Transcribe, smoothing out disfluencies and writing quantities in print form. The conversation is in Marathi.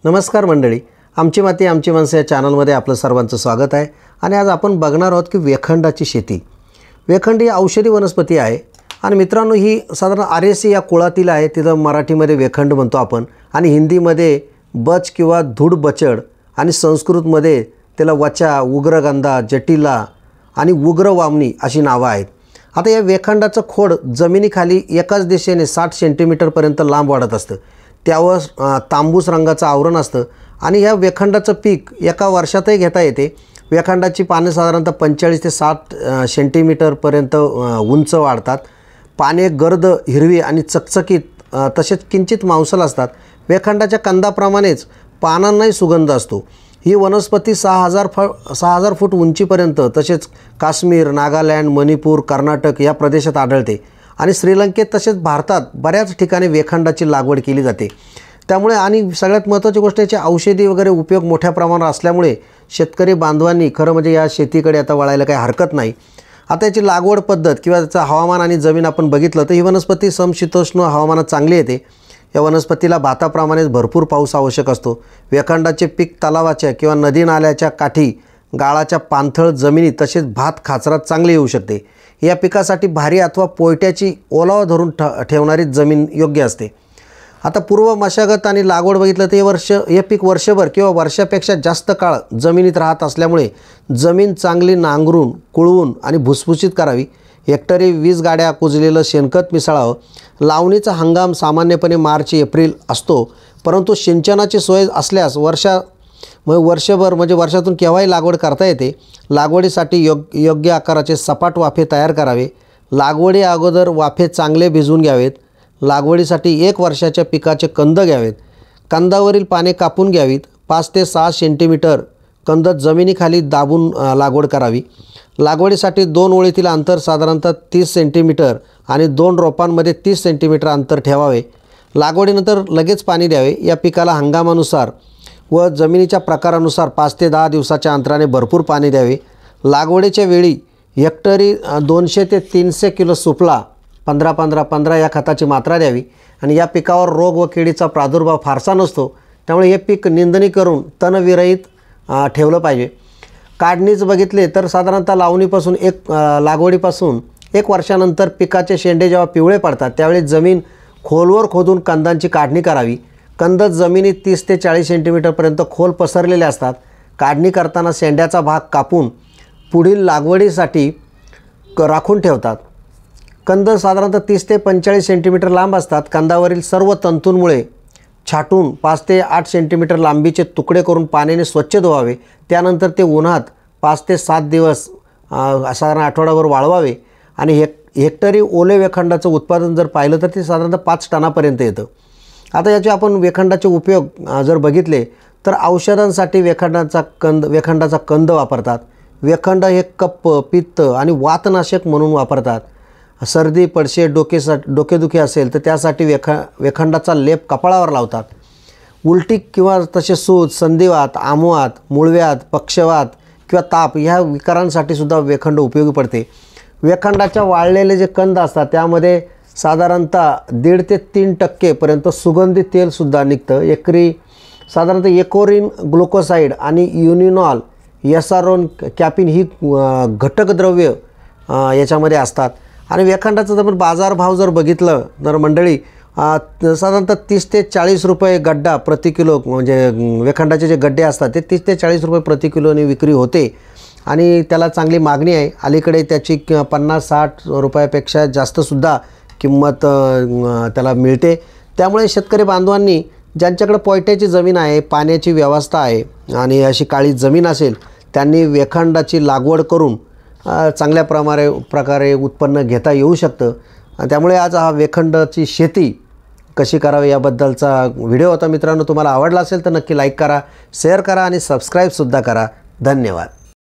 नमस्कार मंडळी, आमची माती आमची माणसं या चॅनलमध्ये आपलं सर्वांचं स्वागत आहे। आणि आज आपण बघणार आहोत की वेखंडाची शेती। वेखंड ही औषधी वनस्पती आहे आणि मित्रांनो ही साधारण आर्यसी या कुळातील आहे। तिथं मराठीमध्ये वेखंड म्हणतो आपण आणि हिंदीमध्ये बच किंवा धूड बचड आणि संस्कृतमध्ये त्याला वचा, उग्रगंधा, जटिला आणि उग्रवामनी अशी नावं आहेत। आता या वेखंडाचं खोड जमिनीखाली एकाच दिशेने 60 सेंटीमीटरपर्यंत लांब वाढत असतं। त्यावर तांबूस रंगाचं आवरण असतं आणि ह्या वेखंडाचं पीक एका वर्षातही घेता येते। वेखंडाची पाने साधारणतः 45 ते 60 सेंटीमीटरपर्यंत उंच वाढतात। पाने गर्द, हिरवी आणि चकचकीत तसेच किंचित मांसल असतात। वेखंडाच्या कंदाप्रमाणेच पानांनाही सुगंध असतो। ही वनस्पती 6000 फूट उंचीपर्यंत तसेच काश्मीर, नागालँड, मणिपूर, कर्नाटक या प्रदेशात आढळते आणि श्रीलंकेत तसेच भारतात बऱ्याच ठिकाणी वेखंडाची लागवड केली जाते। त्यामुळे आणि सगळ्यात महत्त्वाची गोष्ट याचे औषधी वगैरे उपयोग मोठ्या प्रमाणावर असल्यामुळे शेतकरी बांधवांनी खरं म्हणजे या शेतीकडे आता वळायला काही हरकत नाही। आता याची लागवड पद्धत किंवा त्याचं हवामान आणि जमीन आपण बघितलं तर ही वनस्पती समशीतोष्ण हवामानात चांगली येते। या वनस्पतीला भाताप्रमाणेच भरपूर पाऊस आवश्यक असतो। वेखंडाचे पीक तलावाच्या किंवा नदी नाल्याच्या काठी, गाळाच्या पाणथळ जमिनीत तसेच भात खाचरात चांगले येऊ शकते। या पिकासाठी भारी अथवा पोयट्याची ओलावा धरून ठेवणारी जमीन योग्य असते। आता पूर्व मशागत आणि लागवड बघितलं तर हे पीक वर्षभर किंवा वर्षापेक्षा जास्त काळ जमिनीत राहत असल्यामुळे जमीन चांगली नांगरून, कुळवून आणि भुसभुशीत करावी। हेक्टरी 20 गाड्या कुजलेलं शेणखत मिसळावं। लावणीचा हंगाम सामान्यपणे मार्च एप्रिल असतो, परंतु सिंचनाची सोय असल्यास वर्षभर म्हणजे वर्षातून केव्हाही लागवड करता येते। लागवडीसाठी योग्य आकाराचे सपाट वाफे तयार करावे। लागवडी अगोदर वाफे चांगले भिजवून घ्यावेत। लागवडीसाठी 1 वर्षाच्या पिकाचे कंद घ्यावेत। कंदावरील पाने कापून घ्यावीत। 5 ते 6 सेंटीमीटर कंद जमिनीखाली दाबून लागवड करावी। लागवडीसाठी 2 ओळीतील अंतर साधारणतः 30 सेंटीमीटर आणि 2 रोपांमध्ये 30 सेंटीमीटर अंतर ठेवावे। लागवडीनंतर लगेच पाणी द्यावे। या पिकाला हंगामानुसार व जमिनीच्या प्रकारानुसार 5 ते 10 दिवसाच्या अंतराने भरपूर पाणी द्यावे। लागवडीच्या वेळी हेक्टरी 200 ते 300 किलो सुफला 15-15-15 या खताची मात्रा द्यावी। आणि या पिकावर रोग व किडीचा प्रादुर्भाव फारसा नसतो, त्यामुळे हे पीक निंदणी करून तणविरहित ठेवलं पाहिजे। काढणीच बघितले तर साधारणतः लावणीपासून लागवडीपासून 1 वर्षानंतर पिकाचे शेंडे जेव्हा पिवळे पडतात त्यावेळी जमीन खोलवर खोदून कंदांची काढणी करावी। कंद जमिनीत 30 ते 40 सेंटीमीटरपर्यंत खोल पसरलेले असतात। काढणी करताना शेंड्याचा भाग कापून पुढील लागवडीसाठी राखून ठेवतात। कंद साधारणतः 30 ते 45 सेंटीमीटर लांब असतात। कंदावरील सर्व तंतूंमुळे छाटून 5 ते 8 सेंटीमीटर लांबीचे तुकडे करून पाण्याने स्वच्छ धुवावे। त्यानंतर ते उन्हात 5 ते 7 दिवस साधारण आठवडाभर वाळवावे। आणि हेक्टरी ओले वेखंडाचं उत्पादन जर पाहिलं तर ते साधारणतः 5 टनापर्यंत येतं। आता याचे आपण वेखंडाचे उपयोग जर बघितले तर औषधांसाठी वेखंडाचा कंद वापरतात। वेखंड हे कफ, पित्त आणि वातनाशक म्हणून वापरतात। सर्दी, पडशे, डोकेदुखी असेल तर त्यासाठी वेखंडाचा लेप कपाळावर लावतात। उलटी किंवा तसे सूज, संधिवात, आमवात, मूळव्याध, पक्षवात किंवा ताप ह्या विकारांसाठी सुद्धा वेखंड उपयोगी पडते। वेखंडाच्या वाळलेले जे कंद असतात त्यामध्ये साधारणतः 1.5 ते 3% पर्यंत सुगंधित तेलसुद्धा निघतं। एकरी साधारणतः एकोरिन ग्लुकोसाईड आणि युनिनॉल, एसारोन, कॅपिन ही घटक द्रव्य याच्यामध्ये असतात। आणि वेखंडाचा जर बाजारभाव जर बघितलं तर मंडळी साधारणतः 30 ते 40 रुपये गड्डा प्रति किलो, म्हणजे वेखंडाचे जे गड्डे असतात ते 30 ते 40 रुपये प्रति किलोने विक्री होते आणि त्याला चांगली मागणी आहे। अलीकडे त्याची 50-60 रुपयापेक्षा जास्तसुद्धा किंमत त्याला मिळते। त्यामुळे शेतकरी बांधवांनी ज्यांच्याकडे पोयट्याची जमीन आहे, पाण्याची व्यवस्था आहे आणि अशी काळी जमीन असेल त्यांनी वेखंडाची लागवड करून चांगल्या प्रकारे उत्पन्न घेता येऊ शकतं। त्यामुळे आज हा वेखंडाची शेती कशी करावी याबद्दलचा व्हिडिओ होता। मित्रांनो, तुम्हाला आवडला असेल तर नक्की लाईक करा, शेअर करा आणि सबस्क्राईबसुद्धा करा। धन्यवाद।